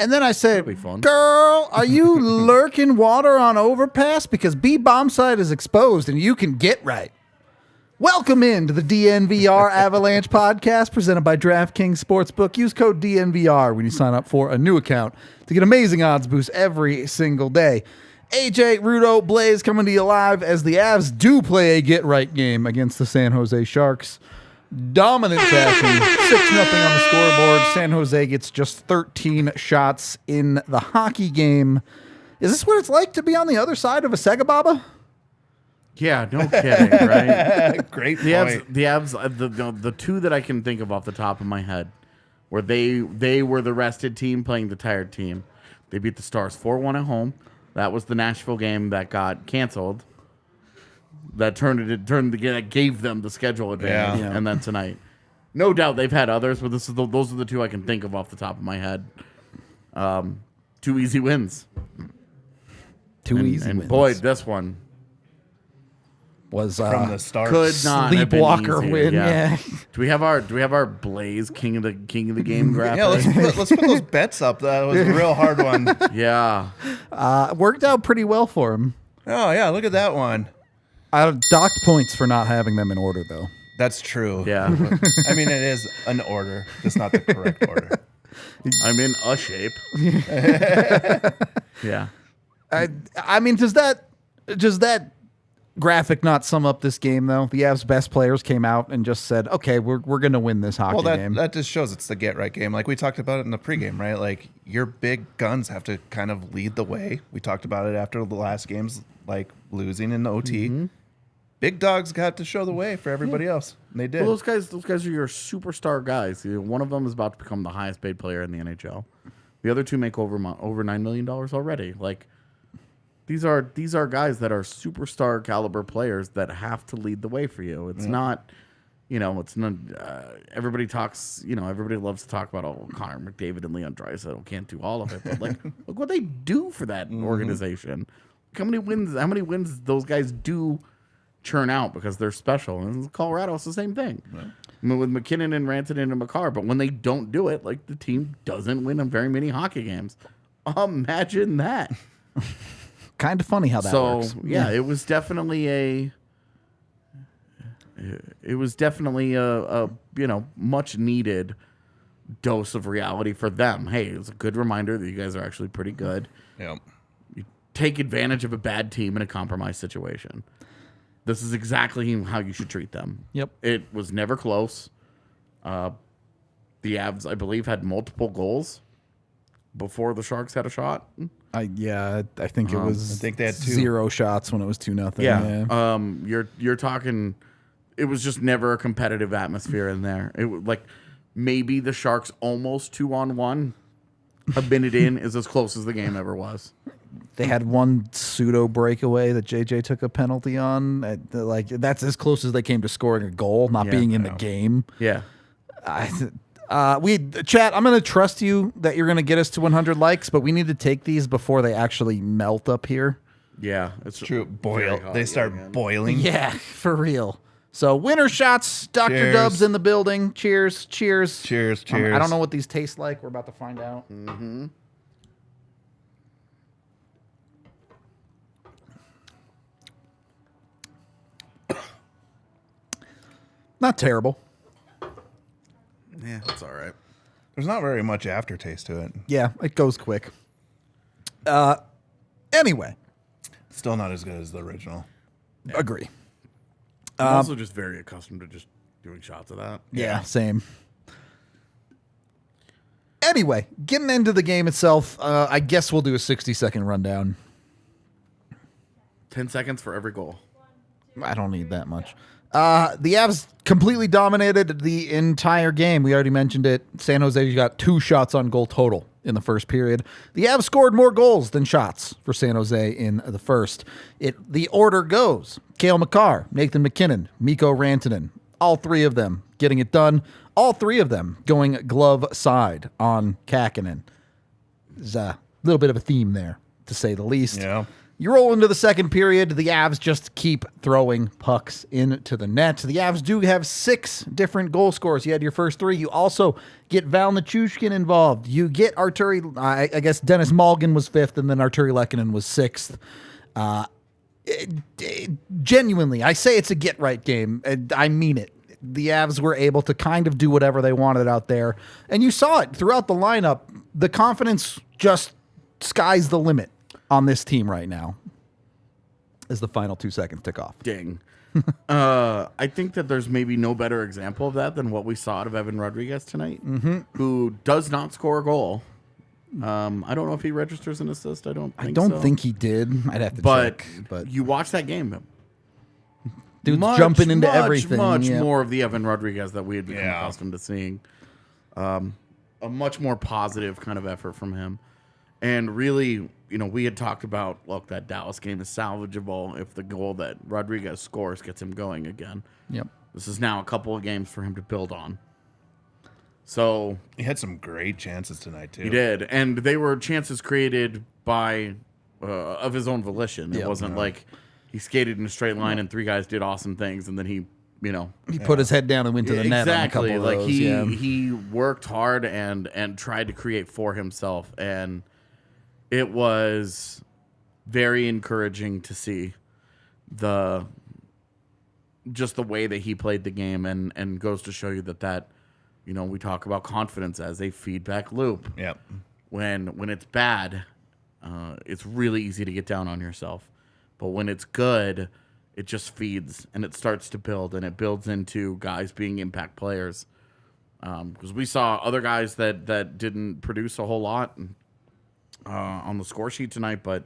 And then I said, be fun. girl, are you lurking water on overpass? Because B-bomb site is exposed and you can get right. Welcome into the DNVR Avalanche Podcast presented by DraftKings Sportsbook. Use code DNVR when you sign up for a new account to get amazing odds boosts every single day. AJ, Rudo, Blaze coming to you live as the Avs do play a get-right game against the San Jose Sharks. Dominant fashion, 6-0 on the scoreboard. San Jose gets just 13 shots in the hockey game. Is this what it's like to be on the other side of a Sega Baba? Yeah, no kidding, right? Great The point. Avs, the two that I can think of off the top of my head, where they were the rested team playing the tired team. They beat the Stars 4-1 at home. That was the Nashville game that got canceled. That gave them the schedule advantage, Yeah. and then tonight, no doubt they've had others, but those are the two I can think of off the top of my head. 2 easy wins. Two easy and wins. boy, this one was From the start. could not have been sleepwalker easier, win. Yeah. Do we have our Blaze king of the game graphic? Yeah, let's put those bets up. That was a real hard one. Yeah. Worked out pretty well for him. Oh, yeah, look at that one. I docked points for not having them in order, though. That's true. Yeah. I mean, it is an order, just not the correct order. I'm in a shape. Yeah. I mean, does that graphic not sum up this game, though? The Avs' best players came out and just said, okay, we're going to win this hockey game. That just shows it's the get-right game. Like we talked about it in the pregame, right? Like your big guns have to kind of lead the way. We talked about it after the last games, like losing in the OT. Mm-hmm. Big dogs got to show the way for everybody else. And they did. Well, those guys are your superstar guys. One of them is about to become the highest paid player in the NHL. The other two make over $9 million already. Like these are guys that are superstar caliber players that have to lead the way for you. It's not, it's not. Everybody talks. Everybody loves to talk about Connor McDavid and Leon Draisaitl can't do all of it, but like look what they do for that organization. How many wins those guys do churn out because they're special. And Colorado is the same thing. Right. I mean, with MacKinnon and Rantanen and Makar, but when they don't do it, like the team doesn't win in very many hockey games. Imagine that. Kind of funny how that works. So yeah, it was definitely a much needed dose of reality for them. Hey, it was a good reminder that you guys are actually pretty good. Yeah. You take advantage of a bad team in a compromised situation. This is exactly how you should treat them. Yep. It was never close. The Avs, I believe, had multiple goals before the Sharks had a shot. I think it was. I think they had 2. 0 shots when it was 2-0. Yeah. You're talking. It was just never a competitive atmosphere in there. It was like maybe the Sharks almost 2-on-1. A minute in is as close as the game ever was. They had one pseudo breakaway that JJ took a penalty on. Like that's as close as they came to scoring a goal, not being in the game. Yeah. Chat, I'm going to trust you that you're going to get us to 100 likes, but we need to take these before they actually melt up here. Yeah, it's True. Boil. hot They yet start again. boiling. Yeah, for real. So winner shots, Dr. Cheers. Dubs in the building. Cheers. Cheers. Cheers. I don't know what these taste like. We're about to find out. Mm-hmm. Not terrible. Yeah, it's all right. There's not very much aftertaste to it. Yeah, it goes quick. Anyway, Still not as good as the original. agree. I'm also just very accustomed to just doing shots of that. Yeah, same. Anyway, getting into the game itself, I guess we'll do a 60-second rundown. 10 seconds for every goal. I don't need that much. The Avs completely dominated the entire game. We already mentioned it. San Jose got 2 shots on goal total in the first period. The Avs scored more goals than shots for San Jose in the first. The order goes: Cale, Makar, Nathan MacKinnon, Mikko Rantanen. All 3 of them getting it done. All 3 of them going glove side on Kakkonen. There's a little bit of a theme there, to say the least. Yeah. You roll into the second period. The Avs just keep throwing pucks into the net. The Avs do have 6 different goal scorers. You had your first 3. You also get Val Nichushkin involved. You get Artturi, I guess Dennis Malgin was 5th, and then Artturi Lehkonen was 6th. Genuinely, I say it's a get-right game. I mean it. The Avs were able to kind of do whatever they wanted out there. And you saw it throughout the lineup. The confidence just sky's the limit on this team right now as the final 2 seconds tick off. Ding. I think that there's maybe no better example of that than what we saw out of Evan Rodriguez tonight, who does not score a goal. I don't know if he registers an assist. I don't think he did. I'd have to check. But you watch that game. Dude's jumping into everything. Much more of the Evan Rodriguez that we had become accustomed to seeing. A much more positive kind of effort from him. And really, we had talked about, look, that Dallas game is salvageable if the goal that Rodriguez scores gets him going again. Yep. This is now a couple of games for him to build on. So he had some great chances tonight, too. He did. And they were chances created by of his own volition. It wasn't like he skated in a straight line and 3 guys did awesome things and then he put his head down and went to the net on a couple of those. He worked hard and tried to create for himself, and it was very encouraging to see the way that he played the game, and goes to show you that we talk about confidence as a feedback loop. Yep. When it's bad, it's really easy to get down on yourself, but when it's good, it just feeds and it starts to build, and it builds into guys being impact players. Because we saw other guys that didn't produce a whole lot on the score sheet tonight, but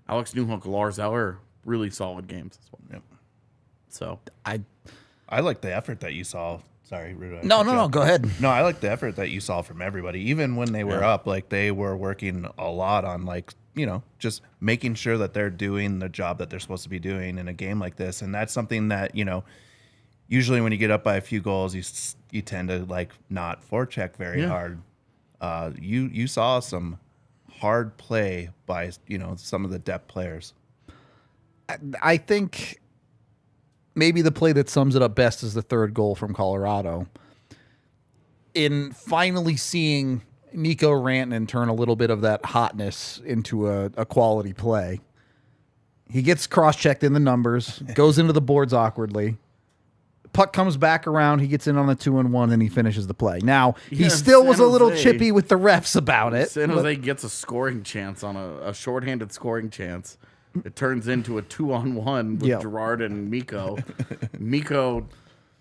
Alex Newhook, Lars Eller, really solid games as well. Yep. So I like the effort that you saw. Sorry, Ruda. No, go ahead. No, I like the effort that you saw from everybody. Even when they were up, like they were working a lot on just making sure that they're doing the job that they're supposed to be doing in a game like this. And that's something that, usually when you get up by a few goals, you tend to not forecheck very hard. You saw some hard play by, some of the depth players. I think maybe the play that sums it up best is the 3rd goal from Colorado. In finally seeing Mikko Rantanen turn a little bit of that hotness into a quality play. He gets cross-checked in the numbers, goes into the boards awkwardly. Puck comes back around, he gets in on the 2-1, and he finishes the play. Now, he still was a little chippy with the refs about it. San Jose gets a scoring chance on a shorthanded scoring chance. It turns into a 2-on-1 with Girard and Mikko. Mikko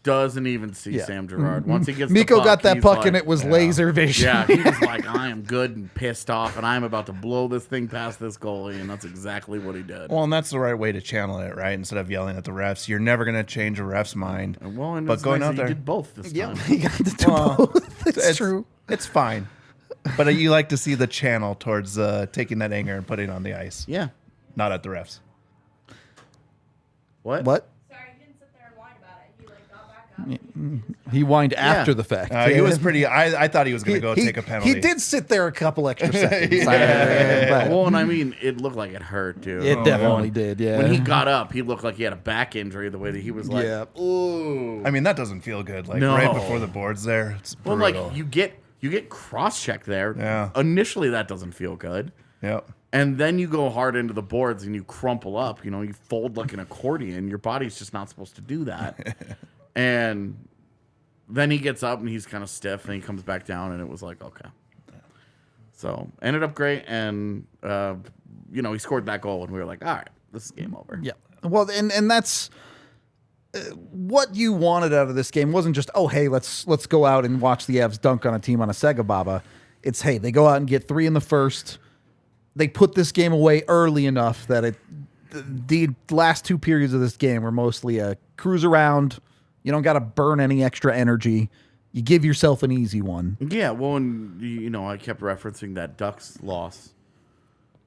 doesn't even see Sam Girard. Once he gets Mikko the puck, got that puck and it was laser vision. Yeah, he was like, I am good and pissed off, and I am about to blow this thing past this goalie, and that's exactly what he did. Well, and that's the right way to channel it, right? Instead of yelling at the refs, you're never going to change a ref's mind. But going out there, he did both this time. He got to do both. It's true. It's fine. But you like to see the channel towards taking that anger and putting it on the ice. Yeah. Not at the refs. What? Sorry, he didn't sit there and whine about it. He got back up. He whined after the fact. He was pretty. I thought he was going to go take a penalty. He did sit there a couple extra seconds. Well, and I mean, it looked like it hurt, too. It definitely did, yeah. When he got up, he looked like he had a back injury, the way that he was like, ooh. I mean, that doesn't feel good. Right before the boards there, it's brutal. Well, you get cross-checked there. Yeah. Initially, that doesn't feel good. Yep. And then you go hard into the boards and you crumple up. You fold like an accordion. Your body's just not supposed to do that. And then he gets up and he's kind of stiff, and he comes back down, and it was like, okay. So ended up great, and he scored that goal, and we were like, all right, this is game over. Yeah. Well, and that's what you wanted out of this game. It wasn't just, oh, hey, let's go out and watch the Avs dunk on a team on a Sega Baba. It's, hey, they go out and get 3 in the first. They put this game away early enough that the last 2 periods of this game were mostly a cruise around. You don't got to burn any extra energy. You give yourself an easy one. Yeah, well, and I kept referencing that Ducks loss,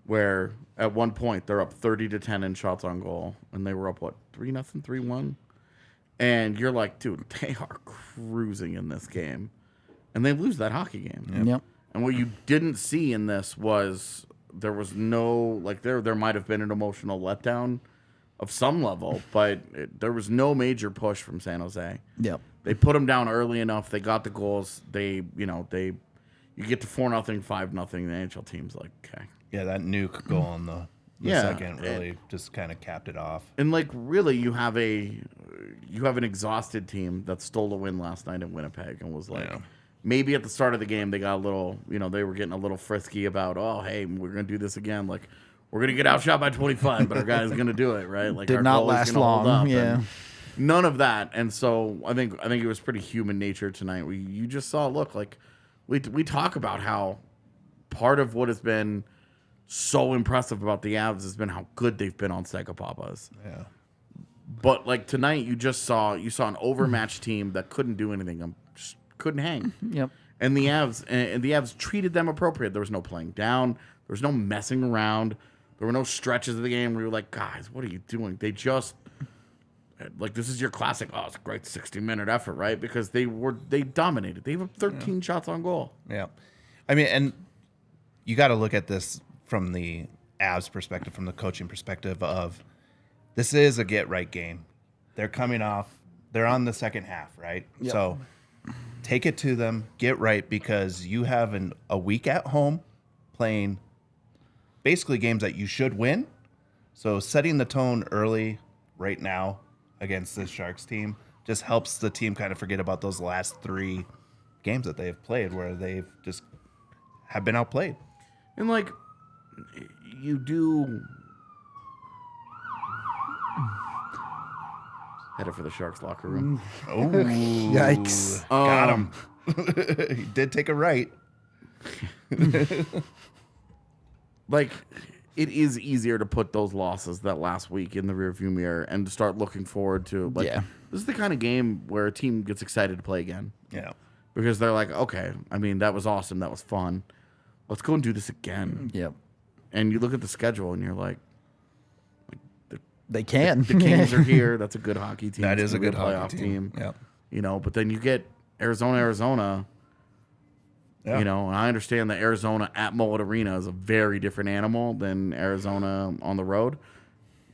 where at one point they're up 30-10 in shots on goal, and they were up 3-0, 3-1, and you're like, dude, they are cruising in this game, and they lose that hockey game. Yep. And what you didn't see in this was there was no like there might have been an emotional letdown of some level, but there was no major push from San Jose. Yep. They put them down early enough. They got the goals. You get to 4-0, 5-0. The NHL team's like, okay. Yeah, that nuke goal on the second really just kind of capped it off. And like really, you have an exhausted team that stole a win last night in Winnipeg and was like, maybe at the start of the game they got a little, they were getting a little frisky about, oh hey, we're gonna do this again. Like we're gonna get outshot by 25, but our guy's gonna do it, right? Like did not last long. Yeah. None of that. And so I think it was pretty human nature tonight. You just saw, look, like we talk about how part of what has been so impressive about the Avs has been how good they've been on Segapapas. Yeah. But like tonight, you saw an overmatched team that couldn't do anything, just couldn't hang. Yep. And the Avs treated them appropriate. There was no playing down. There was no messing around. There were no stretches of the game where you were like, guys, what are you doing? They just like, this is your classic. Oh, it's a great 60-minute effort, right? Because they dominated. They have 13 shots on goal. Yeah. I mean, and you got to look at this from the Avs perspective, from the coaching perspective of this is a get-right game. They're coming off. They're on the second half, right? Yep. So take it to them, get right, because you have a week at home playing basically games that you should win. So setting the tone early right now against this Sharks team just helps the team kind of forget about those last 3 games that they have played where they've just have been outplayed. And like, you do headed for the Sharks locker room. Oh, Yikes. Got him. He did take a right. Like, it is easier to put those losses that last week in the rearview mirror and to start looking forward to, like, this is the kind of game where a team gets excited to play again. Yeah. Because they're like, okay, I mean, that was awesome. That was fun. Let's go and do this again. Yep. And you look at the schedule and you're like they can. The Kings are here. That's a good hockey team. That is a good playoff hockey team. Yep. But then you get Arizona. Yeah. And I understand that Arizona at Mullet Arena is a very different animal than Arizona on the road.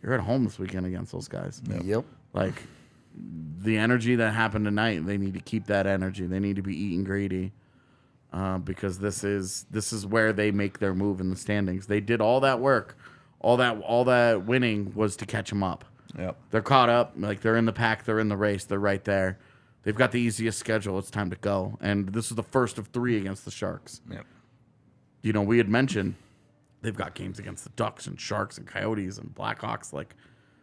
You're at home this weekend against those guys. Yep. Like, the energy that happened tonight, they need to keep that energy. They need to be eating greedy, because this is where they make their move in the standings. They did all that work, all that winning was to catch them up. Yep. They're caught up. Like, they're in the pack. They're in the race. They're right there. They've got the easiest schedule. It's time to go. And this is the first of 3 against the Sharks. Yep. We had mentioned they've got games against the Ducks and Sharks and Coyotes and Blackhawks. Like,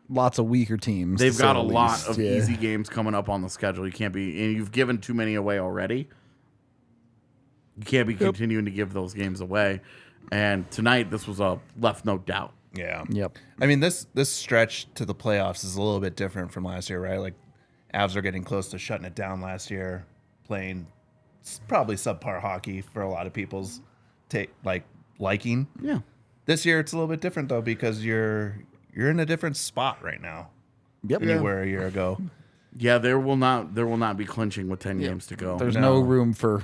lots of weaker teams. they've got a lot of easy games coming up on the schedule. You can't be, and you've given too many away already. You can't be continuing to give those games away. And tonight, this was a left no doubt. Yeah. Yep. I mean, this stretch to the playoffs is a little bit different from last year, right? Like, Avs are getting close to shutting it down last year, playing probably subpar hockey for a lot of people's liking. Yeah. This year it's a little bit different though, because you're in a different spot right now. Yep. Than you were a year ago. Yeah, there will not be clinching with 10 games to go. There's no room for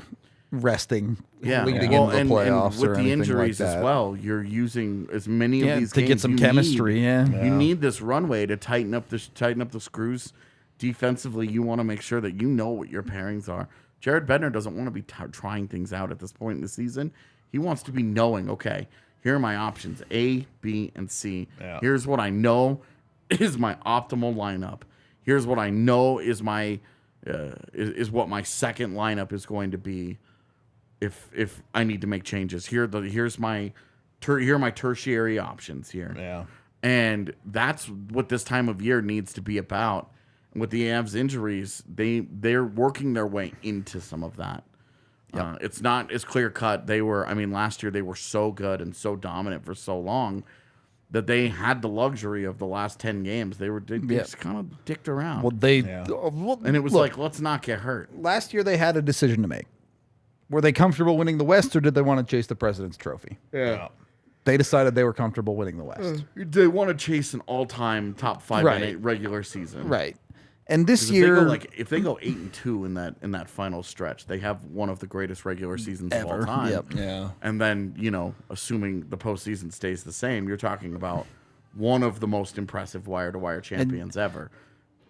resting leading into the playoffs and with or the anything injuries like that. as well. You're using as many of these to games get some you chemistry. need. You need this runway to tighten up the screws defensively. You want to make sure that you know what your pairings are. Jared Bednar doesn't want to be trying things out at this point in the season. He wants to be knowing, okay, here are my options, A, B, and C. Yeah. Here's what I know is my optimal lineup. Here's what I know is my is what my second lineup is going to be if I need to make changes. Here are my tertiary options here. Yeah. And that's what this time of year needs to be about. With the Avs injuries, they're working their way into some of that. Yep. It's not as clear cut. Last year they were so good and so dominant for so long that they had the luxury of the last 10 games. They just kind of dicked around. And it was let's not get hurt. Last year they had a decision to make. Were they comfortable winning the West, or did they want to chase the President's Trophy? Yeah. They decided they were comfortable winning the West. They want to chase an all-time top 5 and 8 regular season. Right. And this If they year, go, if they go 8-2 in that final stretch, they have one of the greatest regular seasons of all Ever. time. Yep. Yeah. And then, assuming the postseason stays the same, you're talking about one of the most impressive wire-to-wire champions ever.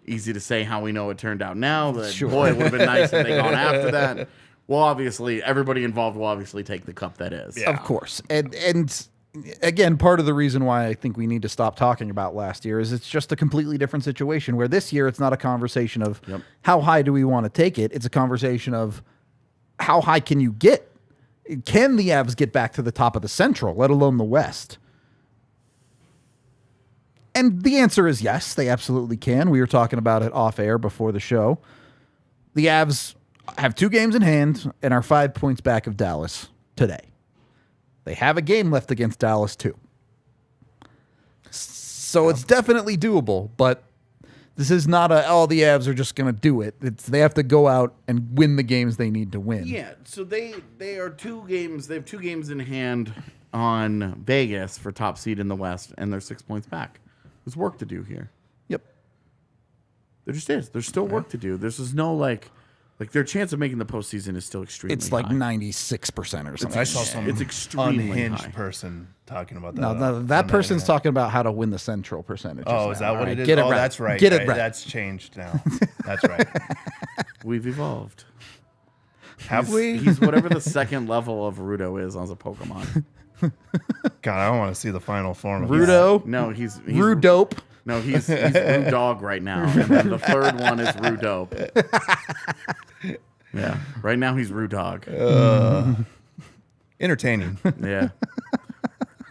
Easy to say how we know it turned out now. But Sure. boy, it would have been nice if they gone after that. Well, obviously, everybody involved will obviously take the cup that is. of course. And again, part of the reason why I think we need to stop talking about last year is it's just a completely different situation where this year it's not a conversation of how high do we want to take it. It's a conversation of how high can you get? Can the Avs get back to the top of the Central, let alone the West? And the answer is yes, they absolutely can. We were talking about it off air before the show. The Avs have 2 games in hand and are 5 points back of Dallas today. They have a game left against Dallas, too. So it's definitely doable, but this is not the Avs are just going to do it. They have to go out and win the games they need to win. Yeah, so they are 2 games. They have 2 games in hand on Vegas for top seed in the West, and they're 6 points back. There's work to do here. Yep. There just is. There's still work to do. This is no their chance of making the postseason is still extremely It's like high. 96% or something. I saw some It's extremely unhinged high. person talking about that. No, that person's talking about how to win the Central percentage. Oh, is that what it is? Get it Oh, right. that's right. Get it right. That's changed now. That's right. We've evolved. Have we? He's whatever the second level of Rudo is on a Pokemon. God, I don't want to see the final form of Rudo, No, he's Rudope. No, he's Rudog right now. And then the third one is Rudope. Yeah. Right now he's Rudog. Entertaining, Yeah.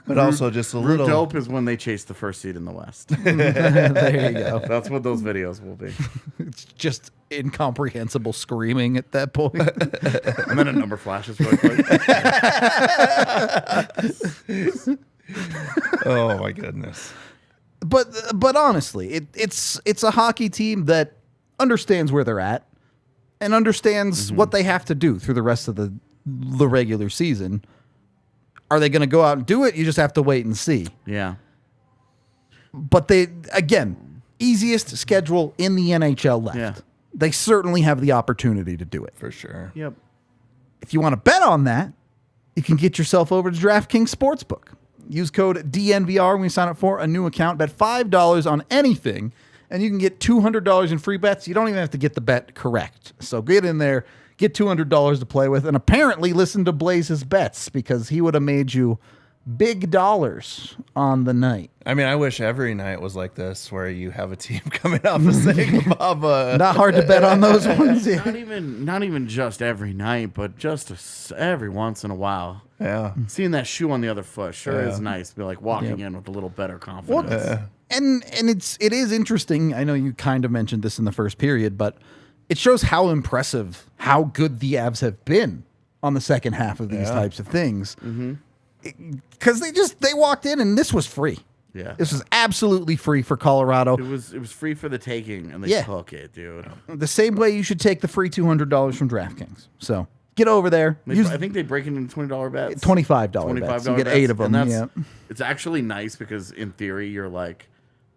but also just a little. Rudope is when they chase the first seed in the West. There you go. That's what those videos will be. It's just incomprehensible screaming at that point. And then a number flashes really quick. Oh my goodness. But honestly, it's a hockey team that understands where they're at and understands what they have to do through the rest of the regular season. Are they going to go out and do it? You just have to wait and see. Yeah. But they, again, easiest schedule in the NHL left. Yeah. They certainly have the opportunity to do it. For sure. Yep. If you want to bet on that, you can get yourself over to DraftKings Sportsbook. Use code DNVR when you sign up for a new account. Bet $5 on anything, and you can get $200 in free bets. You don't even have to get the bet correct. So get in there, get $200 to play with, and apparently listen to Blaze's bets because he would have made you big dollars on the night. I mean, I wish every night was like this, where you have a team coming off of saying Bob. Not hard to bet on those ones. Yeah. Not even just every night, but just every once in a while. Yeah. Seeing that shoe on the other foot sure is nice. Be like walking in with a little better confidence. And it is interesting. I know you kind of mentioned this in the first period, but it shows how impressive, how good the Avs have been on the second half of these types of things. Because they walked in and this was free. Yeah. This was absolutely free for Colorado. It was free for the taking, and they took it, dude. The same way you should take the free $200 from DraftKings. So get over there. Use I think they break it into $20 bets. $25 bets. You get 8 of them. Yeah. It's actually nice because in theory you're like,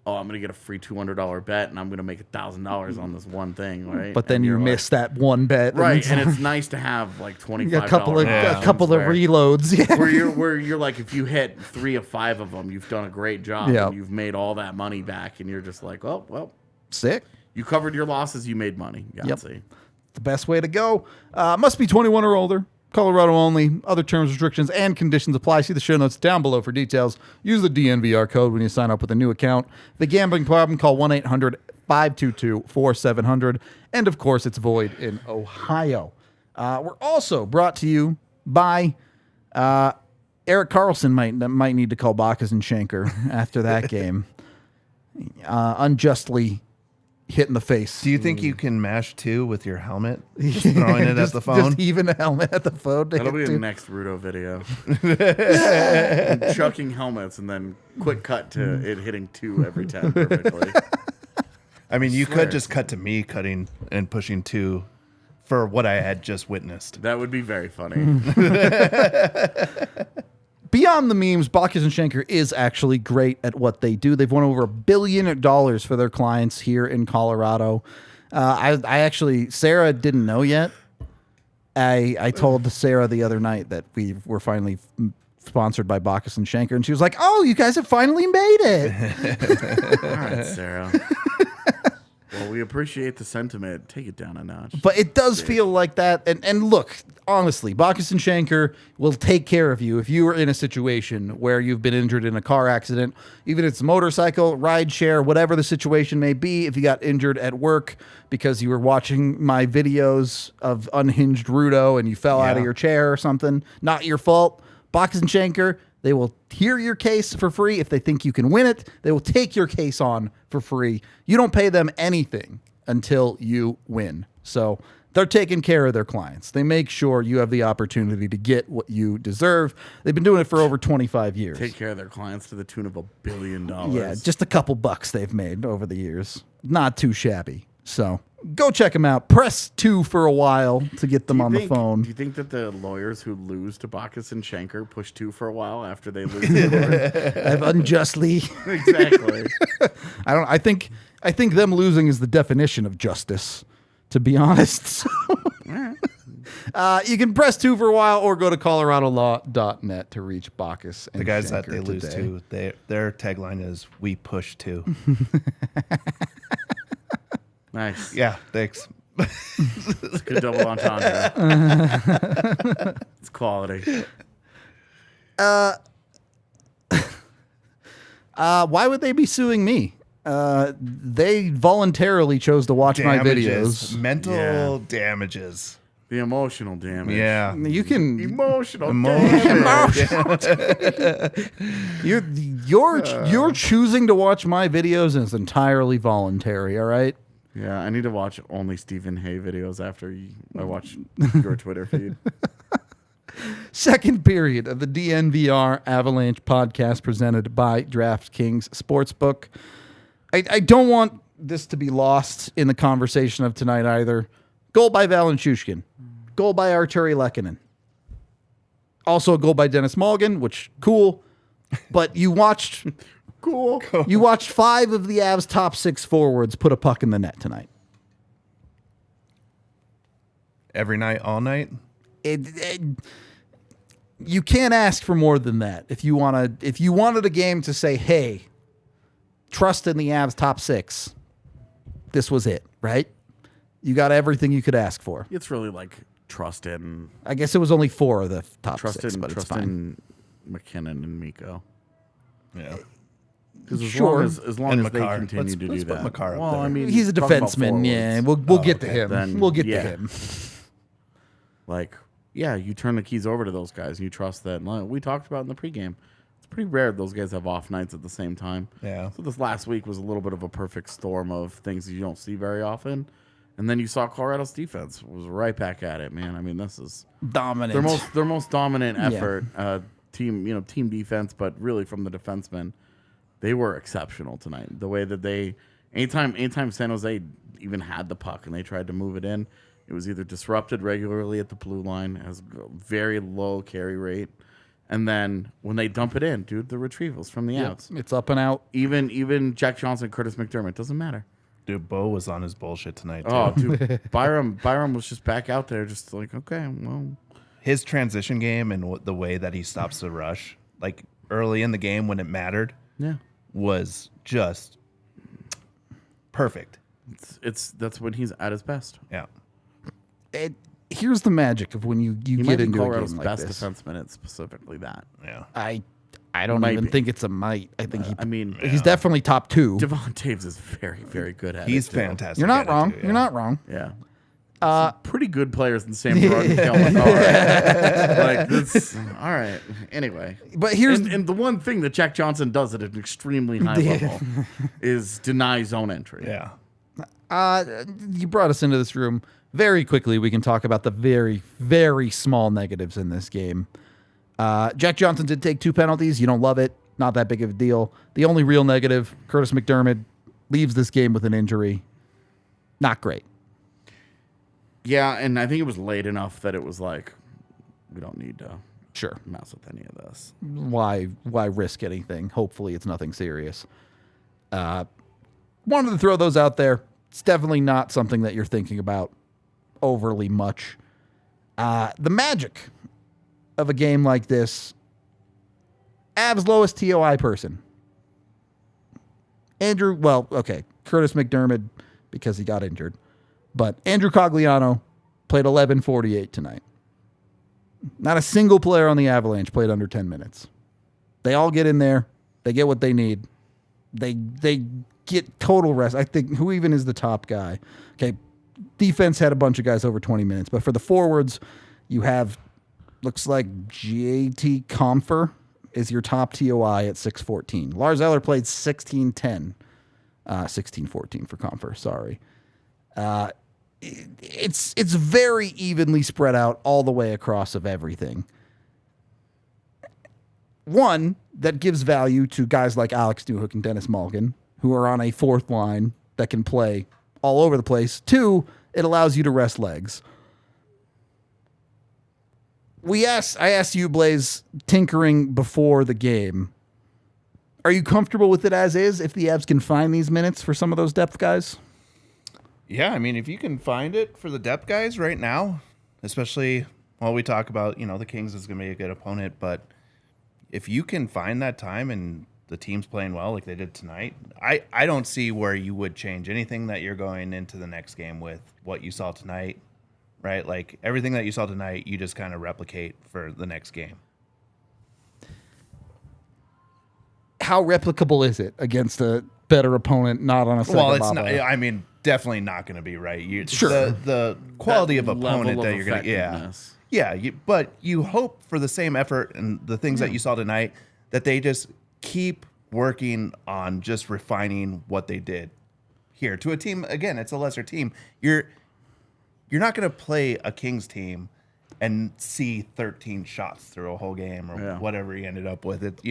oh, I'm going to get a free $200 bet and I'm going to make $1,000 on this one thing, right? But then and you you're miss that one bet. right, and it's nice to have like $25 a couple of reloads. Yeah. where you're like, if you hit 3 of 5 of them, you've done a great job. Yeah. And you've made all that money back, and you're just like, oh, well, Sick. you covered your losses, you made money. Yahtzee. The best way to go. Must be 21 or older. Colorado only. Other terms, restrictions, and conditions apply. See the show notes down below for details. Use the DNVR code when you sign up with a new account. The gambling problem, call 1-800-522-4700. And, of course, it's void in Ohio. We're also brought to you by Erik Karlsson might need to call Bacchus and Schenker after that game. Unjustly hit in the face. Do you think you can mash 2 with your helmet? Just throwing it at the phone? Just even a helmet at the phone. That'll be the next Rudo video. Chucking helmets and then quick cut to it hitting 2 every 10 perfectly. I mean, you could just cut to me cutting and pushing 2 for what I had just witnessed. That would be very funny. beyond the memes, Bacchus and Schenker is actually great at what they do. They've won over $1 billion for their clients here in Colorado. I actually, Sarah didn't know yet. I told Sarah the other night that we were finally sponsored by Bacchus and Schenker, and she was like, "Oh, you guys have finally made it." All right, Sarah. Well, we appreciate the sentiment. Take it down a notch. But it does feel like that. And look, honestly, Bacchus and Schenker will take care of you if you are in a situation where you've been injured in a car accident, even if it's a motorcycle, ride share, whatever the situation may be. If you got injured at work because you were watching my videos of unhinged Rudo and you fell out of your chair or something, not your fault. Bacchus and Schenker, they will hear your case for free. If they think you can win it, they will take your case on for free. You don't pay them anything until you win. So they're taking care of their clients. They make sure you have the opportunity to get what you deserve. They've been doing it for over 25 years. Take care of their clients to the tune of $1 billion. Yeah, just a couple bucks they've made over the years. Not too shabby. So go check them out. Press 2 for a while to get them on the phone. Do you think that the lawyers who lose to Bacchus and Schenker push 2 for a while after they lose to the I've unjustly. Exactly. I think them losing is the definition of justice, to be honest. You can press 2 for a while or go to coloradolaw.net to reach Bacchus and The guys Schenker that they lose today. to, their tagline is "We push too." Nice. Yeah, thanks. It's good double entendre. It's quality. Why would they be suing me? They voluntarily chose to watch my videos. Mental damages. The emotional damage. Yeah. You can Emotional you're choosing to watch my videos and it's entirely voluntary, all right? Yeah, I need to watch only Stephen Hay videos after I watch your Twitter feed. Second period of the DNVR Avalanche podcast presented by DraftKings Sportsbook. I don't want this to be lost in the conversation of tonight either. Goal by Nichushkin. Goal by Artturi Lehkonen. Also a goal by Dennis Malgin, which, cool. But you watched... Cool. You watched 5 of the Avs' top 6 forwards put a puck in the net tonight. Every night, all night. You can't ask for more than that. If you wanted a game to say, hey, trust in the Avs' top 6, this was it, right? You got everything you could ask for. It's really like trust in. I guess it was only 4 of the top 6, but it's trust fine. in MacKinnon and Mikko. Yeah. Because Sure. as long And as they Makar. continue Let's to put do that. Makar up well, there. I mean, He's a talking about defenseman. Yeah, forwards, we'll get to okay. him. Then, We'll get to yeah. him. like, yeah, you turn the keys over to those guys. And you trust that. Like we talked about in the pregame. It's pretty rare those guys have off nights at the same time. Yeah. So this last week was a little bit of a perfect storm of things that you don't see very often. And then you saw Colorado's defense was right back at it, man. I mean, this is Dominant. their most dominant Yeah. effort, team defense, but really from the defensemen, they were exceptional tonight. The way that anytime San Jose even had the puck and they tried to move it in, it was either disrupted regularly at the blue line, has a very low carry rate, and then when they dump it in, dude, the retrievals from the outs, It's up and out. even Jack Johnson, Curtis McDermott, doesn't matter. Dude, Bo was on his bullshit tonight, too. Oh, dude, Byram was just back out there, just like, okay, well, His transition game and the way that he stops the rush, like early in the game when it mattered, yeah, was just perfect. that's when he's at his best. Yeah. Here's the magic of when you He get might be into a Colorado's game like best this. defenseman. It's specifically that. Yeah. I don't Might even be. think it's a might. I think I mean, he's definitely top 2. Devon Taves is very, very good at He's it. too. fantastic. You're not at it, wrong. too, You're not wrong. Yeah. Pretty good players in Sam Girard and Cale Makar. Like this. All right. Anyway, But here's and the one thing that Jack Johnson does at an extremely high level is deny zone entry. Yeah. you brought us into this room. Very quickly, we can talk about the very, very small negatives in this game. Jack Johnson did take 2 penalties. You don't love it. Not that big of a deal. The only real negative, Curtis McDermott leaves this game with an injury. Not great. Yeah, and I think it was late enough that it was like, we don't need to. Sure. mess with any of this. Why risk anything? Hopefully it's nothing serious. Wanted to throw those out there. It's definitely not something that you're thinking about overly much. The magic of a game like this, Avs lowest TOI person. Curtis McDermott because he got injured. But Andrew Cogliano played 11:48 tonight. Not a single player on the Avalanche played under 10 minutes. They all get in there. They get what they need. They get total rest. I think, who even is the top guy? Okay, defense had a bunch of guys over 20 minutes. But for the forwards, you have, looks like JT Compher is your top TOI at 6:14. Lars Eller played 16:10. 16:14 for Compher, sorry. It's very evenly spread out all the way across of everything. One, that gives value to guys like Alex Nichushkin and Dennis Malgin, who are on a fourth line that can play all over the place. Two, it allows you to rest legs. I asked you, Blaze, tinkering before the game. Are you comfortable with it as is if the Avs can find these minutes for some of those depth guys? Yeah, I mean, if you can find it for the depth guys right now, especially while we talk about, the Kings is going to be a good opponent, but if you can find that time and the team's playing well like they did tonight, I don't see where you would change anything that you're going into the next game with what you saw tonight, right? Like everything that you saw tonight, you just kind of replicate for the next game. How replicable is it against a better opponent, not on a second Well, it's bobble? not. I mean, definitely not going to be right. Sure. The quality of opponent level that of you're going to, effectiveness. but you hope for the same effort and the things that you saw tonight that they just keep working on just refining what they did here to a team. Again, it's a lesser team. You're not going to play a Kings team and see 13 shots through a whole game or whatever he ended up with. It,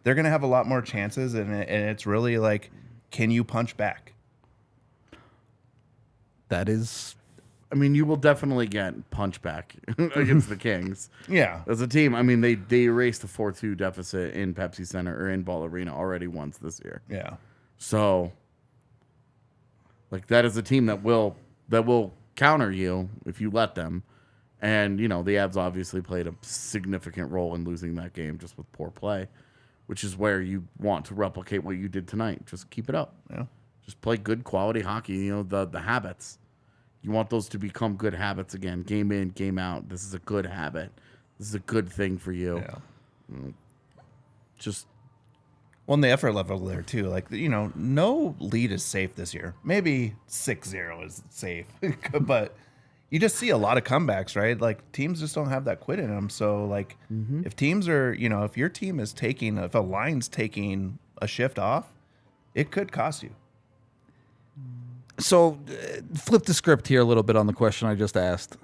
they're going to have a lot more chances, and it's really like, can you punch back? That is... I mean, you will definitely get punchback against the Kings. Yeah. As a team, I mean, they erased a 4-2 deficit in Pepsi Center or in Ball Arena already once this year. Yeah. So, like, that is a team that will counter you if you let them. And, the Avs obviously played a significant role in losing that game just with poor play, which is where you want to replicate what you did tonight. Just keep it up. Yeah. Just play good quality hockey, the habits. You want those to become good habits again. Game in, game out. This is a good habit. This is a good thing for you. Yeah. Just... Well, and the effort level there, too. Like, no lead is safe this year. Maybe 6-0 is safe. But you just see a lot of comebacks, right? Like, teams just don't have that quit in them. So, like, if teams are, if your team is if a line's taking a shift off, it could cost you. So, flip the script here a little bit on the question I just asked.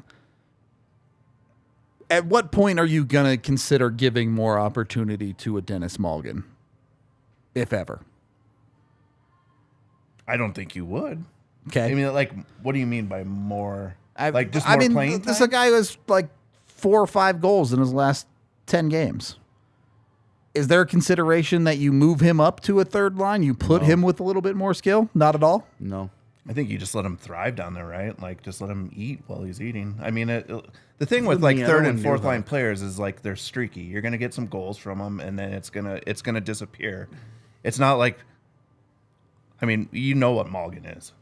At what point are you going to consider giving more opportunity to a Dennis Malgin, if ever? I don't think you would. Okay. I mean, like, what do you mean by more? More playing time? This is a guy who has like 4 or 5 goals in his last 10 games. Is there a consideration that you move him up to a third line? You put him with a little bit more skill? Not at all? No. I think you just let him thrive down there, right? Like, just let him eat while he's eating. I mean, the thing with like third and fourth line players is like they're streaky. You're gonna get some goals from them, and then it's gonna disappear. It's not like, I mean, you know what Malgin is,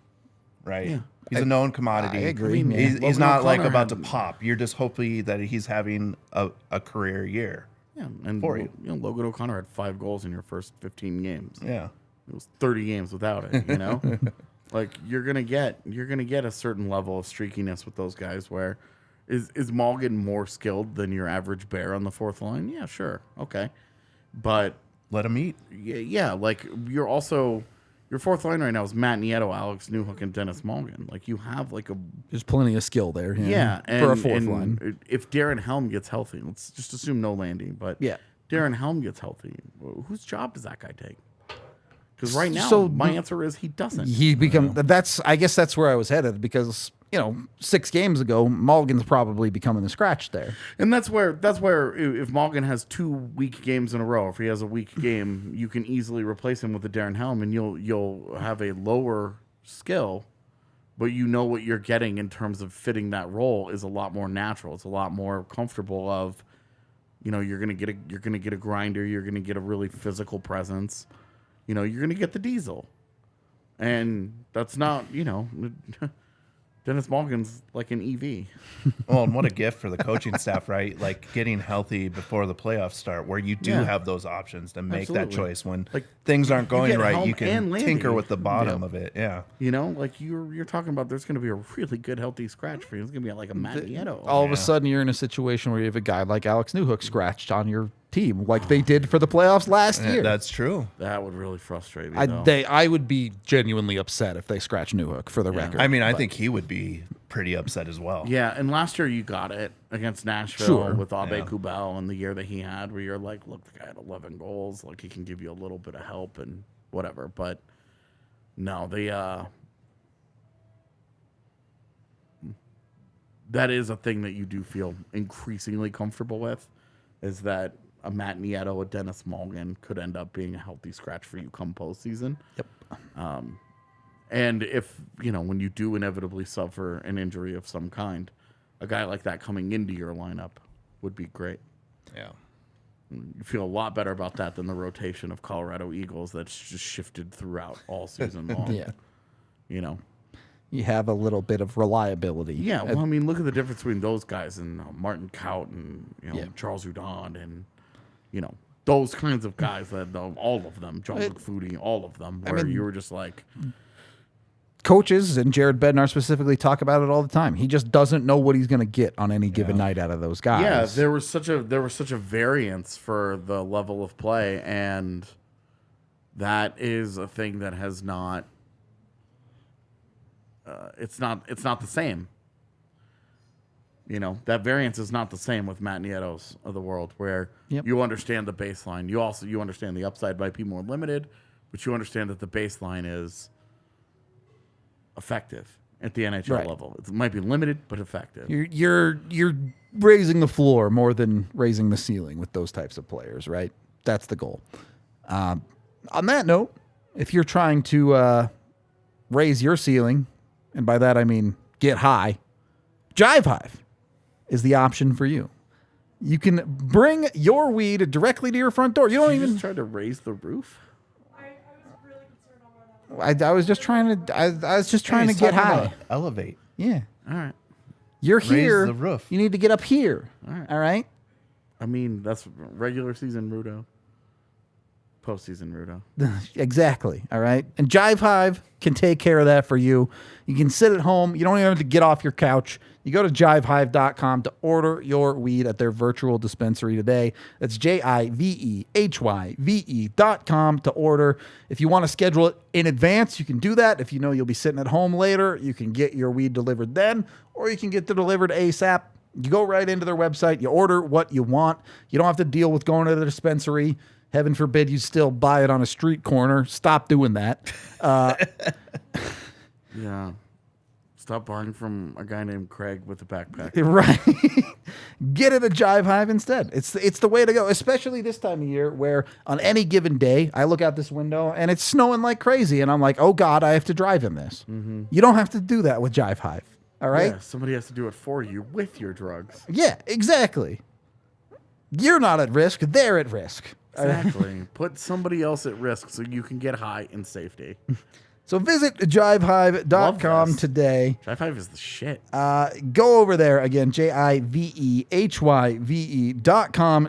right? Yeah. He's a known commodity. I agree. He's not like about to pop. You're just hoping that he's having a career year. Yeah, and for you. Logan O'Connor had 5 goals in your first 15 games. Yeah, it was 30 games without it. Like you're gonna get a certain level of streakiness with those guys. Where is Malgin more skilled than your average bear on the fourth line? Yeah, sure, okay, but let him eat. Yeah, like you're also. Your fourth line right now is Matt Nieto, Alex Nichushkin, and Dennis Malgin. Like you have like there's plenty of skill there. Yeah, for a fourth line. If Darren Helm gets healthy, let's just assume no landing. But Darren Helm gets healthy, whose job does that guy take? Because right now, my answer is he doesn't. I guess that's where I was headed, because 6 games ago, Malgin's probably becoming the scratch there. And that's where if Malgin has 2 weak games in a row, if he has a weak game, you can easily replace him with a Darren Helm, and you'll have a lower skill, but what you're getting in terms of fitting that role is a lot more natural. It's a lot more comfortable. Of you're gonna get a grinder, you're gonna get a really physical presence. You're gonna get the diesel, and that's not Dennis Malgin's like an EV. Well, and what a gift for the coaching staff, right? Like getting healthy before the playoffs start, where you do have those options to make that choice when things aren't going right. You can tinker with the bottom of it. Yeah, you're talking about. There's going to be a really good healthy scratch for you. It's going to be like a Matt Nieto. All of a sudden, you're in a situation where you have a guy like Alex Newhook scratched on your team, like they did for the playoffs last year. That's true. That would really frustrate me. I would be genuinely upset if they scratch Newhook, for the record. I mean, I think he would be pretty upset as well. Yeah, and last year you got it against Nashville with Abe Kubel, and the year that he had, where you're like, look, the guy had 11 goals, like he can give you a little bit of help and whatever. But no, that is a thing that you do feel increasingly comfortable with, is that a Matt Nieto, a Dennis Malgin could end up being a healthy scratch for you come postseason. Yep. And if, when you do inevitably suffer an injury of some kind, a guy like that coming into your lineup would be great. Yeah. You feel a lot better about that than the rotation of Colorado Eagles that's just shifted throughout all season long. Yeah. You have a little bit of reliability. Yeah. Well, I mean, look at the difference between those guys and Martin Kaut and, Charles Hudon and, those kinds of guys that all of them, John-Luc Foudy, all of them, where you were just like... Coaches and Jared Bednar specifically talk about it all the time. He just doesn't know what he's going to get on any given night out of those guys. Yeah, there was such a variance for the level of play, and that is a thing that has not. It's not the same. That variance is not the same with Matt Nietos of the world, where you understand the baseline. You understand the upside might be more limited, but you understand that the baseline is effective at the NHL level. It might be limited, but effective. You're raising the floor more than raising the ceiling with those types of players, right? That's the goal. On that note, if you're trying to raise your ceiling, and by that I mean get high, Jive Hive is the option for you. You can bring your weed directly to your front door. You don't even just try to raise the roof. I was just trying to. I was just trying to get high. Elevate. Yeah. All right. You're here. Raise the roof. You need to get up here. All right. I mean, that's regular season Rudo. Postseason Rudo. Exactly. All right. And Jive Hive can take care of that for you. You can sit at home. You don't even have to get off your couch. You go to jivehive.com to order your weed at their virtual dispensary today. That's JIVEHYVE.com to order. If you want to schedule it in advance, you can do that. If you know you'll be sitting at home later, you can get your weed delivered then, or you can get it delivered ASAP. You go right into their website. You order what you want. You don't have to deal with going to the dispensary. Heaven forbid you still buy it on a street corner. Stop doing that. Yeah. Stop buying from a guy named Craig with a backpack. Right. Get it at Jive Hive instead. It's the way to go, especially this time of year where on any given day, I look out this window and it's snowing like crazy. And I'm like, oh, God, I have to drive in this. Mm-hmm. You don't have to do that with Jive Hive. All right? Yeah, somebody has to do it for you with your drugs. Yeah, exactly. You're not at risk. They're at risk. Exactly. Put somebody else at risk so you can get high in safety. So visit jivehive.com today. Jive Hive is the shit. Go over there again, JIVEHYVE.com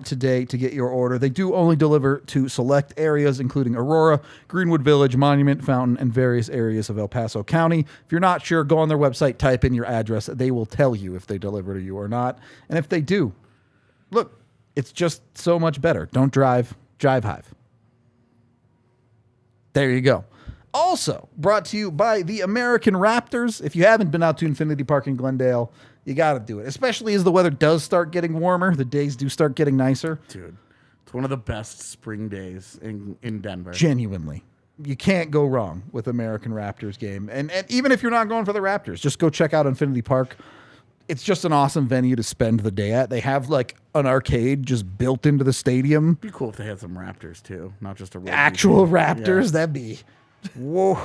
today to get your order. They do only deliver to select areas, including Aurora, Greenwood Village, Monument, Fountain, and various areas of El Paso County. If you're not sure, go on their website, type in your address. They will tell you if they deliver to you or not. And if they do, look, it's just so much better. Don't drive, Jive Hive. There you go. Also brought to you by the American Raptors. If you haven't been out to Infinity Park in Glendale, you got to do it, especially as the weather does start getting warmer. The days do start getting nicer. Dude, it's one of the best spring days in Denver. Genuinely. you can't go wrong with American Raptors game. And even if you're not going for the Raptors, just go check out Infinity Park. It's just an awesome venue to spend the day at. They have like an arcade just built into the stadium. Be cool if they had some Raptors too, not just a Actual team. Raptors. Yeah. That'd be, whoa,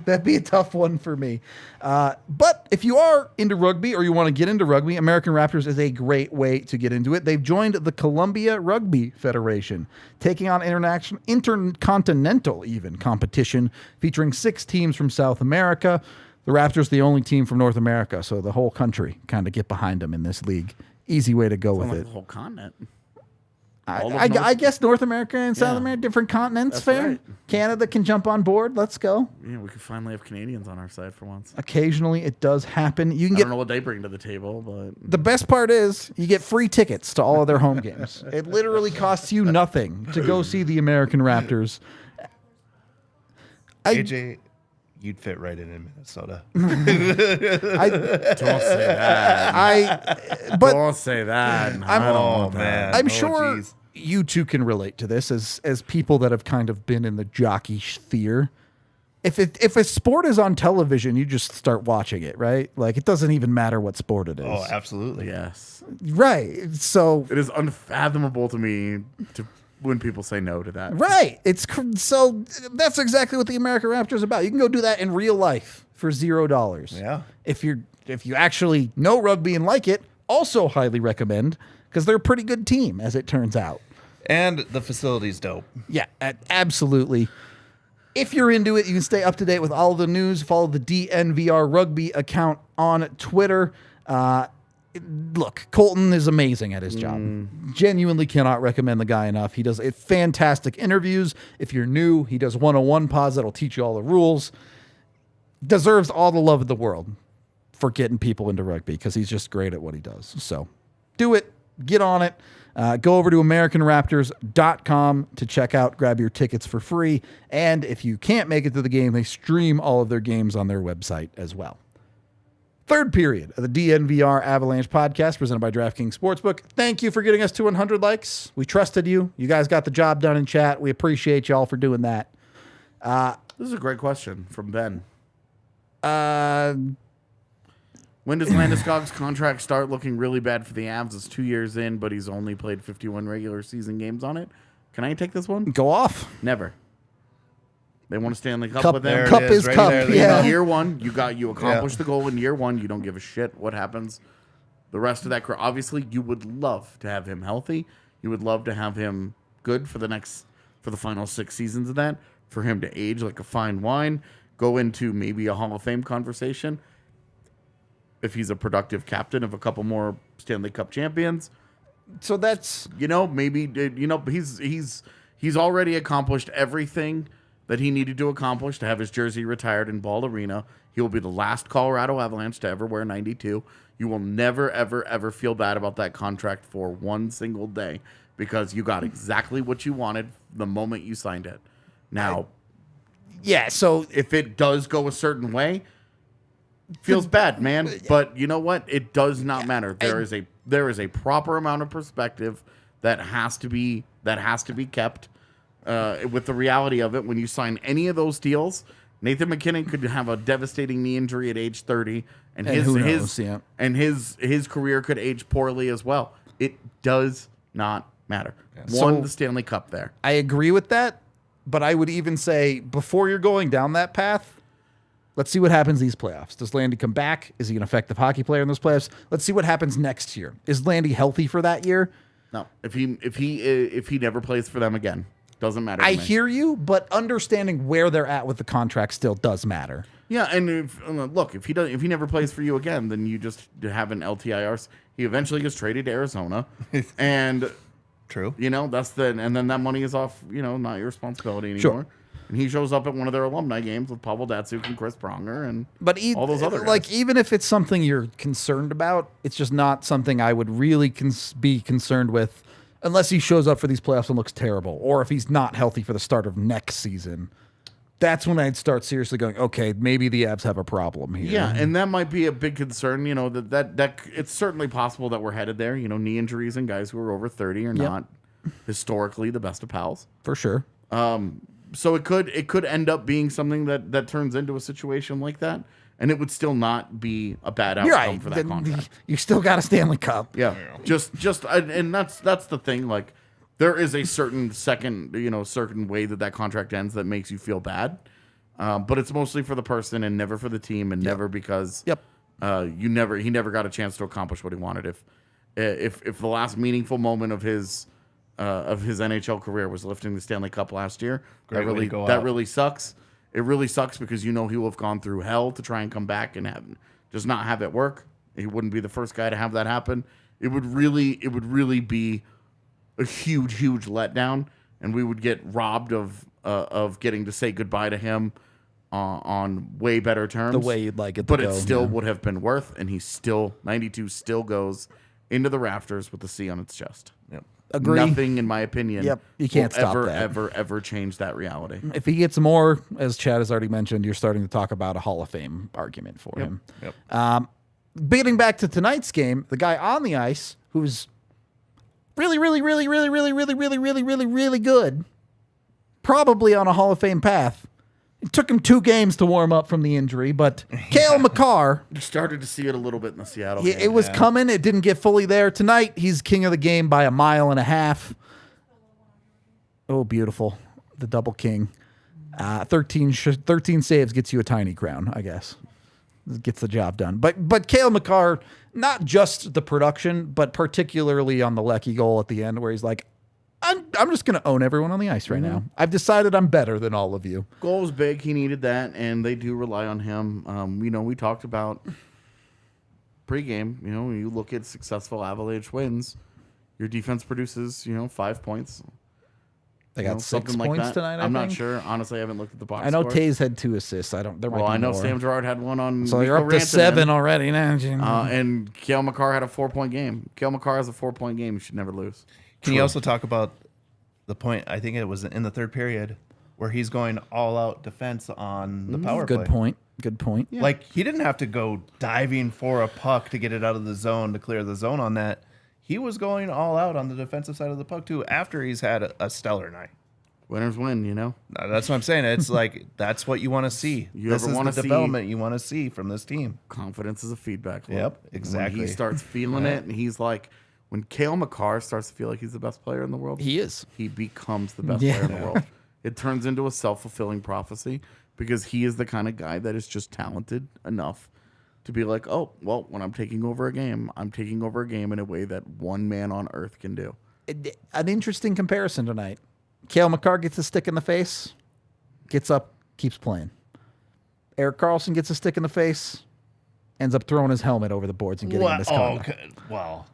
that'd be a tough one for me. But if you are into rugby or you want to get into rugby, American Raptors is a great way to get into it. They've joined the Columbia Rugby Federation, taking on intercontinental even competition, featuring 6 teams from South America. The Raptors, the only team from North America, so the whole country kind of get behind them in this league. Easy way to go with Like it. the whole continent. I guess North America and South America, different continents, That's fair. right. Canada can jump on board. Let's go. Yeah, we could finally have Canadians on our side for once. Occasionally, it does happen. You can I get don't know what they bring to the table, but the best part is you get free tickets to all of their home games. It literally costs you nothing to go see the American Raptors. AJ, you'd fit right in Minnesota. don't say that. But Don't say that. I don't want that. I'm Oh, sure geez. you two can relate to this as people that have kind of been in the jockey sphere. If a sport is on television, you just start watching it, right? Like it doesn't even matter what sport it is. Oh, absolutely. Yes. Right. So It is unfathomable to me when people say no to that. right. So that's exactly what the American Raptors is about. You can go do that in real life for $0. Yeah. If you actually know rugby and like it, also highly recommend because they're a pretty good team, as it turns out. And the facility's dope. Yeah, absolutely. If you're into it, you can stay up to date with all of the news. Follow the DNVR Rugby account on Twitter. Look, Colton is amazing at his job. Genuinely cannot recommend the guy enough. He does fantastic interviews. If you're new, he does 101 pods that'll teach you all the rules. Deserves all the love of the world for getting people into rugby because he's just great at what he does. So do it. Get on it. Go over to AmericanRaptors.com to check out, grab your tickets for free. And if you can't make it to the game, they stream all of their games on their website as well. Third period of the DNVR Avalanche Podcast presented by DraftKings Sportsbook. Thank you for getting us to 100 likes. We trusted you. You guys got the job done in chat. We appreciate y'all for doing that. This is a great question from Ben. Uh, When does Landeskog's contract start looking really bad for the Avs? It's 2 years in, but he's only played 51 regular season games on it. Can I take this one? Go off. Never. They want to Stanley Cup with There him. it Cup is, is right cup. there. Yeah. Year one, you accomplished the goal in year one. You don't give a shit what happens. The rest of that career, obviously, you would love to have him healthy. You would love to have him good for the final 6 seasons of that. For him to age like a fine wine, go into maybe a Hall of Fame conversation. If he's a productive captain of a couple more Stanley Cup champions, So that's maybe he's already accomplished everything that he needed to accomplish to have his jersey retired in Ball Arena. He will be the last Colorado Avalanche to ever wear 92. You will never, ever, ever feel bad about that contract for one single day because you got exactly what you wanted the moment you signed it. Now, so if it does go a certain way, feels bad, man. But you know what? It does not matter. There is a proper amount of perspective that has to be kept. With the reality of it, when you sign any of those deals, Nathan MacKinnon could have a devastating knee injury at age 30, and who knows, yeah. his career could age poorly as well. It does not matter. So- Won the Stanley Cup there. I agree with that, but I would even say before you're going down that path, let's see what happens these playoffs. Does Landy come back? Is he an effective hockey player in those playoffs? Let's see what happens next year. Is Landy healthy for that year? No, if he never plays for them again, doesn't matter. I to me. hear you, but understanding where they're at with the contract still does matter. Yeah, and if he never plays for you again, then you just have an LTIR. He eventually gets traded to Arizona, and True. and then that money is off. Not your responsibility anymore. Sure. And he shows up at one of their alumni games with Pavel Datsyuk and Chris Pronger and all those other like guys. even if it's something you're concerned about, it's just not something I would really be concerned with unless he shows up for these playoffs and looks terrible, or if he's not healthy for the start of next season. That's when I'd start seriously going, okay, maybe the Avs have a problem here. Yeah, and that might be a big concern. That it's certainly possible that we're headed there. Knee injuries and guys who are over 30 are not historically the best of pals. For sure. So it could end up being something that turns into a situation like that, and it would still not be a bad outcome You're right. for that contract. You still got a Stanley Cup. Yeah, and that's the thing. Like, there is a certain certain way that contract ends that makes you feel bad, but it's mostly for the person and never for the team, and never because he never got a chance to accomplish what he wanted. If the last meaningful moment of his NHL career was lifting the Stanley Cup last year, that really sucks. It really sucks because he will have gone through hell to try and come back and just not have it work. He wouldn't be the first guy to have that happen. It would really be a huge letdown, and we would get robbed of getting to say goodbye to him on way better terms. The way you'd like it to but go. It still would have been worth, and 92 still goes into the rafters with the C on its chest. Yep. Agree. Nothing, in my opinion, You can't stop ever, that. ever change that reality. If he gets more, as Chad has already mentioned, you're starting to talk about a Hall of Fame argument for him. Yep. Getting back to tonight's game, the guy on the ice who's really good, probably on a Hall of Fame path. It took him 2 games to warm up from the injury, but Cale Makar, You started to see it a little bit in the Seattle it game. was coming. It didn't get fully there. Tonight, he's king of the game by 1.5 miles. Oh, beautiful. The double king. 13 saves gets you a tiny crown, I guess. Gets the job done. But Cale Makar, not just the production, but particularly on the Lecky goal at the end where he's like, I'm just going to own everyone on the ice right now. I've decided I'm better than all of you. Goal was big. He needed that, and they do rely on him. We talked about pregame. When you look at successful Avalanche wins, your defense produces, 5 points. They got 6 points tonight, I'm I not think. sure. Honestly, I haven't looked at the box I know score. Taze had 2 assists. There might be I know more. Sam Girard had one on. So you're Mikko up to Rantanen. 7 already. And Cale Makar had a 4-point game. Cale Makar has a 4-point game. You should never lose. Can you also talk about the point, I think it was in the third period, where he's going all out defense on the power play? Good point. Yeah. Like, he didn't have to go diving for a puck to get it out of the zone, to clear the zone on that. He was going all out on the defensive side of the puck, too, after he's had a stellar night. Winners win, That's what I'm saying. It's like, that's what you want to see. This is the development you want to see from this team. Confidence is a feedback loop. Yep, exactly. When he starts feeling it, and he's like, when Cale Makar starts to feel like he's the best player in the world, He is. he becomes the best player in the world. It turns into a self-fulfilling prophecy because he is the kind of guy that is just talented enough to be like, oh, well, when I'm taking over a game, I'm taking over a game in a way that one man on earth can do. An interesting comparison tonight. Cale Makar gets a stick in the face, gets up, keeps playing. Erik Karlsson gets a stick in the face, ends up throwing his helmet over the boards and getting a misconduct. Well,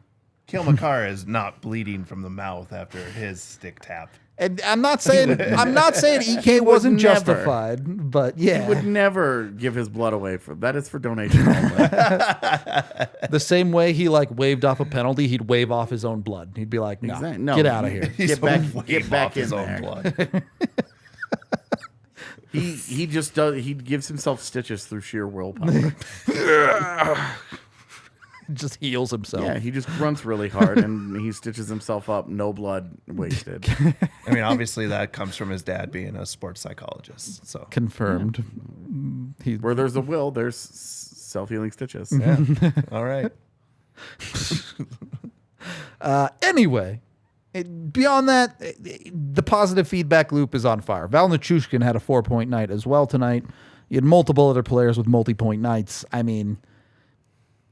Cale Makar is not bleeding from the mouth after his stick tap. And I'm not saying EK wasn't justified, but yeah. He would never give his blood away. That is for donation only. The same way he waved off a penalty, he'd wave off his own blood. He'd be like, no, get out of here. He's Get back his in own there. blood. He just does. He gives himself stitches through sheer willpower. Just heals himself. Yeah, he just grunts really hard and he stitches himself up. No blood wasted. I mean, obviously that comes from his dad being a sports psychologist. So Confirmed. Where there's a will, there's self-healing stitches. yeah. All right. Anyway, beyond that, the positive feedback loop is on fire. Val Nichushkin had a 4-point night as well tonight. You had multiple other players with multi-point nights. I mean,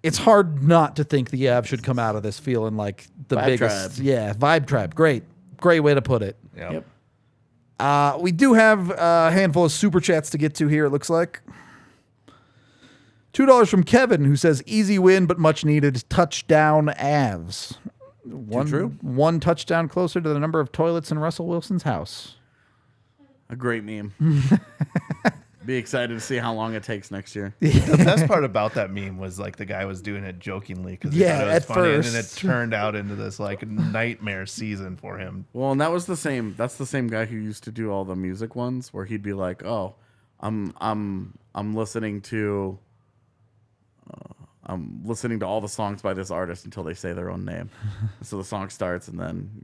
it's hard not to think the Avs should come out of this feeling like the Vibe biggest. tribe. Yeah, vibe tribe. Great way to put it. Yep. We do have a handful of super chats to get to here, it looks like. $2 from Kevin, who says, easy win, but much needed. Touchdown Avs. One touchdown closer to the number of toilets in Russell Wilson's house. A great meme. Be excited to see how long it takes next year. The best part about that meme was the guy was doing it jokingly because Yeah, it was at funny, and then it first. turned out into this nightmare season for him. Well, and that's the same guy who used to do all the music ones where he'd be like, "Oh, I'm listening to all the songs by this artist until they say their own name." So the song starts and then,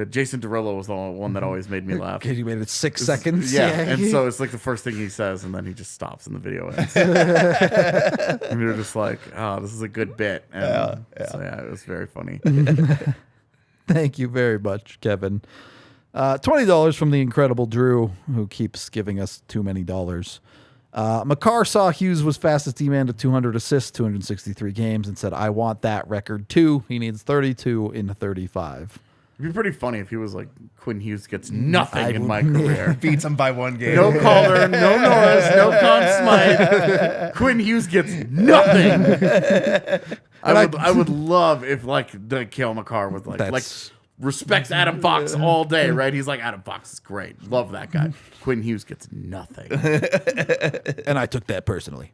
Jason Derulo was the one that always made me laugh. Because you made it 6 seconds. Yeah, and so it's like the first thing he says, and then he just stops and the video ends. And you're just like, oh, this is a good bit. And so yeah, it was very funny. Thank you very much, Kevin. $20 from the incredible Drew, who keeps giving us too many dollars. Makar saw Hughes was fastest D-man to 200 assists, 263 games, and said, I want that record too. He needs 32 in 35. It'd be pretty funny if he was like, Quinn Hughes gets nothing in my career. Beats him by 1 game. No Calder, no Norris, no Conn Smythe. Quinn Hughes gets nothing. I would love if like the Cale Makar was like respects Adam Fox all day, right? He's like, Adam Fox is great. Love that guy. Quinn Hughes gets nothing. And I took that personally.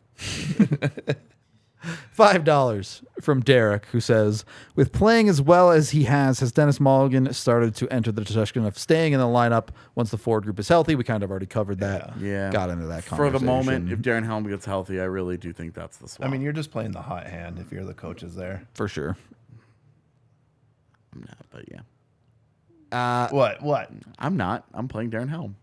$5 from Derek, who says, with playing as well as he has Dennis Malgin started to enter the discussion of staying in the lineup once the forward group is healthy? We kind of already covered that. Yeah. Got into that conversation. For the moment, if Darren Helm gets healthy, I really do think that's the swap. I mean, you're just playing the hot hand if you're the coaches there. For sure. I'm not, but yeah. What? I'm not. I'm playing Darren Helm.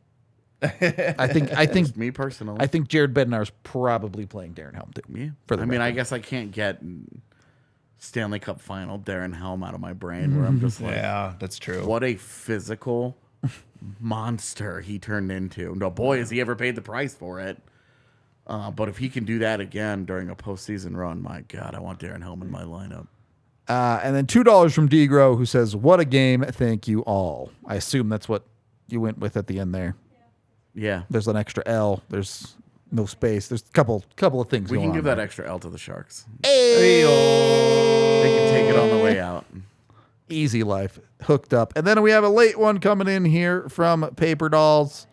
I think Just me personally. I think Jared Bednar is probably playing Darren Helm too. Yeah. For the I record. guess I can't get Stanley Cup final Darren Helm out of my brain where I'm just like, Yeah, that's true. what a physical monster he turned into. No, boy, has he ever paid the price for it. But if he can do that again during a postseason run, my God, I want Darren Helm in my lineup. And then $2 from Degro, who says, what a game. Thank you all. I assume that's what you went with at the end there. Yeah. There's an extra L. There's no space. There's a couple of things We going can on give there. that extra L to the Sharks. Hey! They can take it on the way out. Easy life. Hooked up. And then we have a late one coming in here from Paper Dolls.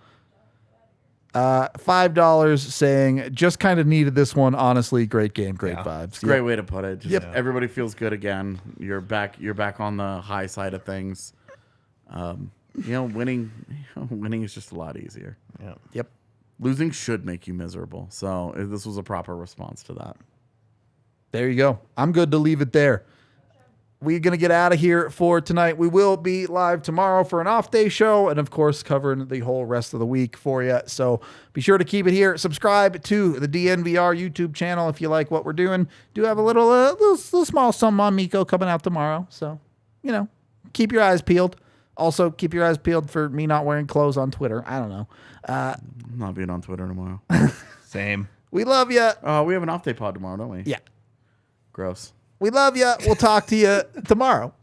$5 saying, just kind of needed this one. Honestly, great game. Great vibes. Great way to put it. Just Yep. Everybody feels good again. You're back on the high side of things. Winning is just a lot easier. Yeah. Yep. Losing should make you miserable. So this was a proper response to that. There you go. I'm good to leave it there. We're going to get out of here for tonight. We will be live tomorrow for an off-day show and, of course, covering the whole rest of the week for you. So be sure to keep it here. Subscribe to the DNVR YouTube channel if you like what we're doing. Do have a little small something on Mikko coming out tomorrow. So, keep your eyes peeled. Also, keep your eyes peeled for me not wearing clothes on Twitter. I don't know. I'm not being on Twitter tomorrow. Same. We love you. We have an off-day pod tomorrow, don't we? Yeah. Gross. We love you. We'll talk to you tomorrow.